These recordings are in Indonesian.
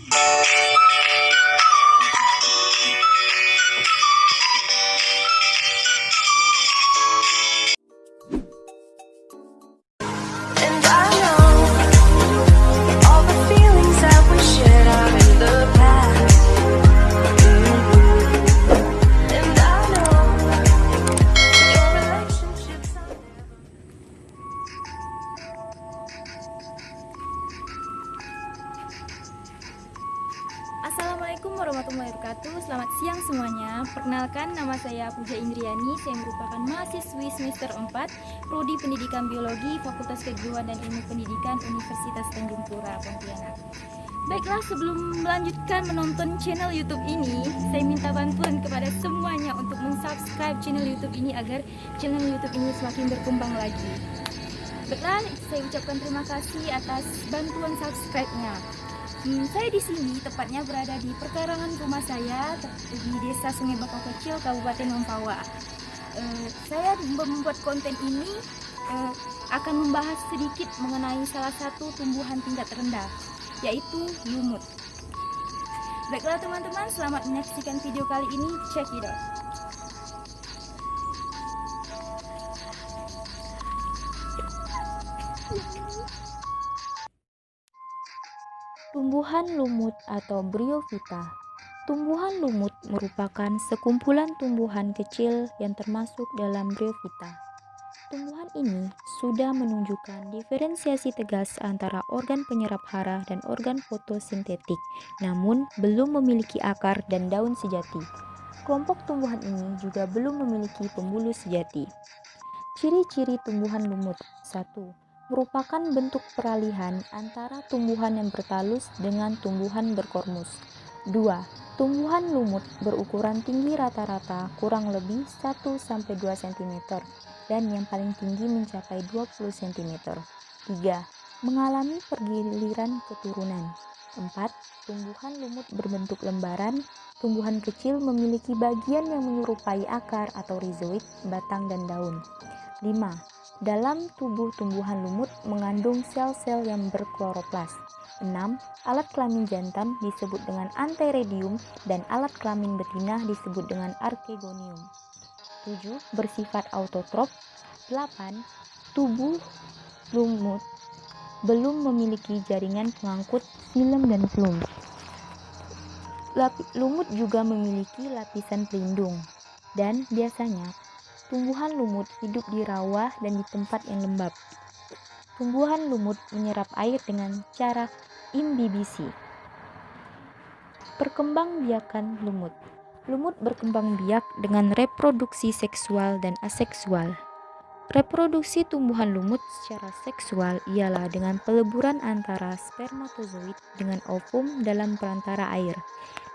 And I know all the feelings that we shared are in the past. And I know your relationships are. Assalamualaikum warahmatullahi wabarakatuh. Selamat siang semuanya. Perkenalkan, nama saya Puja Indriani. Saya merupakan mahasiswi semester 4 Prodi Pendidikan Biologi Fakultas Keguruan dan Ilmu Pendidikan Universitas Tanjung Pura, Pontianak. Baiklah, sebelum melanjutkan menonton channel YouTube ini, saya minta bantuan kepada semuanya untuk mensubscribe channel YouTube ini agar channel YouTube ini semakin berkembang lagi. Baiklah, saya ucapkan terima kasih atas bantuan subscribe-nya. Saya di sini tepatnya berada di perkarangan rumah saya di Desa Sungai Bakau Kecil, Kabupaten Mempawah. Saya membuat konten ini akan membahas sedikit mengenai salah satu tumbuhan tingkat rendah, yaitu lumut. Baiklah teman-teman, selamat menyaksikan video kali ini. Check it out. Tumbuhan lumut atau Bryophyta. Tumbuhan lumut merupakan sekumpulan tumbuhan kecil yang termasuk dalam Bryophyta. Tumbuhan ini sudah menunjukkan diferensiasi tegas antara organ penyerap hara dan organ fotosintetik, namun belum memiliki akar dan daun sejati. Kelompok tumbuhan ini juga belum memiliki pembuluh sejati. Ciri-ciri tumbuhan lumut. 1. Merupakan bentuk peralihan antara tumbuhan yang bertalus dengan tumbuhan berkormus. 2. Tumbuhan lumut berukuran tinggi rata-rata kurang lebih 1-2 cm dan yang paling tinggi mencapai 20 cm. 3. Mengalami pergiliran keturunan. 4. Tumbuhan lumut berbentuk lembaran. Tumbuhan kecil memiliki bagian yang menyerupai akar atau rhizoid, batang dan daun. 5. Dalam tubuh tumbuhan lumut mengandung sel-sel yang berkloroplas. 6. Alat kelamin jantan disebut dengan anteredium dan alat kelamin betina disebut dengan archegonium. 7. Bersifat autotrof. 8. Tubuh lumut belum memiliki jaringan pengangkut filem dan flum. Lumut juga memiliki lapisan pelindung dan biasanya tumbuhan lumut hidup di rawa dan di tempat yang lembab. Tumbuhan lumut menyerap air dengan cara imbibisi. Perkembangbiakan lumut. Lumut berkembang biak dengan reproduksi seksual dan aseksual. Reproduksi tumbuhan lumut secara seksual ialah dengan peleburan antara spermatozoid dengan ovum dalam perantara air.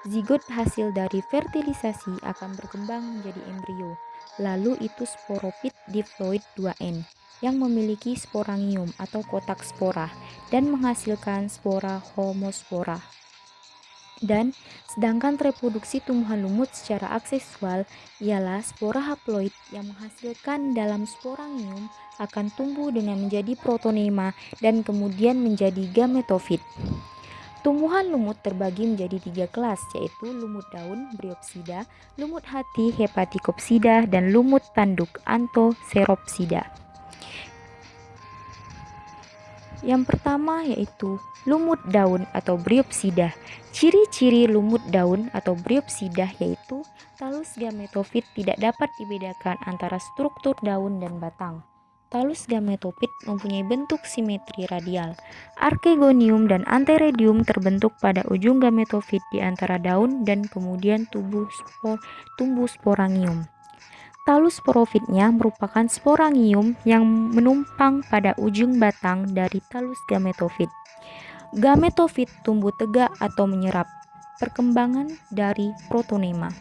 Zigot hasil dari fertilisasi akan berkembang menjadi embrio. Lalu itu sporopit diploid 2N yang memiliki sporangium atau kotak spora dan menghasilkan spora homospora. Dan sedangkan reproduksi tumbuhan lumut secara aseksual ialah spora haploid yang menghasilkan dalam sporangium akan tumbuh dengan menjadi protonema dan kemudian menjadi gametofit. Tumbuhan lumut terbagi menjadi 3 kelas, yaitu lumut daun, Bryopsida, lumut hati, Hepaticopsida, dan lumut tanduk, Anthoceropsida. Yang pertama yaitu lumut daun atau Bryopsida. Ciri-ciri lumut daun atau Bryopsida yaitu talus gametofit tidak dapat dibedakan antara struktur daun dan batang. Talus gametofit mempunyai bentuk simetri radial. Archegonium dan anteredium terbentuk pada ujung gametofit di antara daun dan kemudian tumbuh sporangium. Talus sporofitnya merupakan sporangium yang menumpang pada ujung batang dari talus gametofit. Gametofit tumbuh tegak atau menyerap. Perkembangan dari protonema.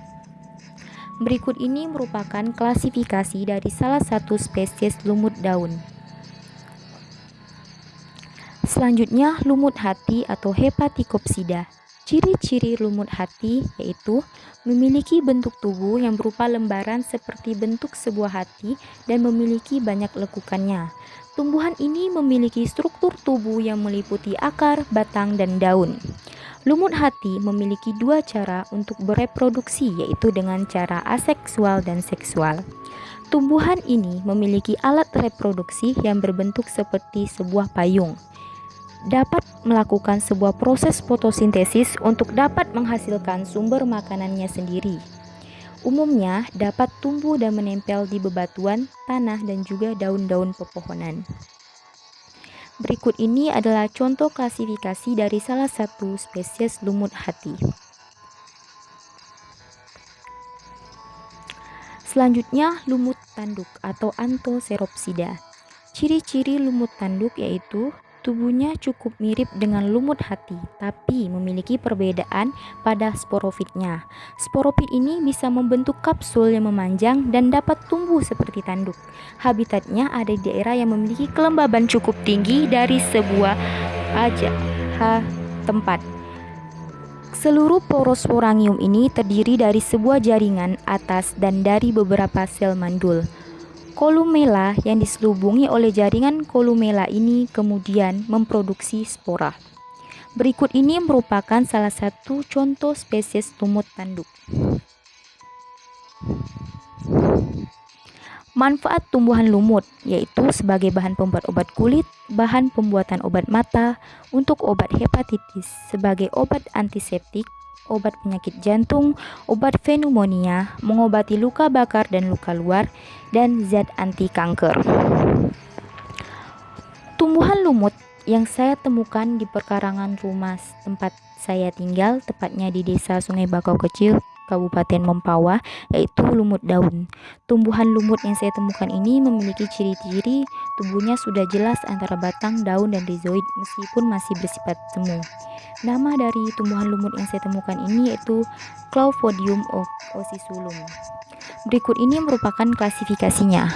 Berikut ini merupakan klasifikasi dari salah satu spesies lumut daun. Selanjutnya, lumut hati atau Hepaticopsida. Ciri-ciri lumut hati yaitu memiliki bentuk tubuh yang berupa lembaran seperti bentuk sebuah hati dan memiliki banyak lekukannya. Tumbuhan ini memiliki struktur tubuh yang meliputi akar, batang, dan daun. Lumut hati memiliki dua cara untuk bereproduksi, yaitu dengan cara aseksual dan seksual. Tumbuhan ini memiliki alat reproduksi yang berbentuk seperti sebuah payung. Dapat melakukan sebuah proses fotosintesis untuk dapat menghasilkan sumber makanannya sendiri. Umumnya dapat tumbuh dan menempel di bebatuan, tanah, dan juga daun-daun pepohonan. Berikut ini adalah contoh klasifikasi dari salah satu spesies lumut hati. Selanjutnya, lumut tanduk atau Anthoceropsida. Ciri-ciri lumut tanduk yaitu tubuhnya cukup mirip dengan lumut hati, tapi memiliki perbedaan pada sporofitnya. Sporofit ini bisa membentuk kapsul yang memanjang dan dapat tumbuh seperti tanduk. Habitatnya ada di daerah yang memiliki kelembaban cukup tinggi dari sebuah tempat. Seluruh porosporangium ini terdiri dari sebuah jaringan atas dan dari beberapa sel mandul. Columella yang diselubungi oleh jaringan columella ini kemudian memproduksi spora. Berikut ini merupakan salah satu contoh spesies lumut tanduk. Manfaat tumbuhan lumut yaitu sebagai bahan pembuat obat kulit, bahan pembuatan obat mata, untuk obat hepatitis, sebagai obat antiseptik, obat penyakit jantung, obat pneumonia, mengobati luka bakar dan luka luar, dan zat anti kanker. Tumbuhan lumut yang saya temukan di perkarangan rumah tempat saya tinggal, tepatnya di Desa Sungai Bakau Kecil, Kabupaten Mempawah, yaitu lumut daun. Tumbuhan lumut yang saya temukan ini memiliki ciri-ciri tubuhnya sudah jelas antara batang, daun, dan rhizoid meskipun masih bersifat semu. Nama dari tumbuhan lumut yang saya temukan ini yaitu Claudium ossiculum. Berikut ini merupakan klasifikasinya.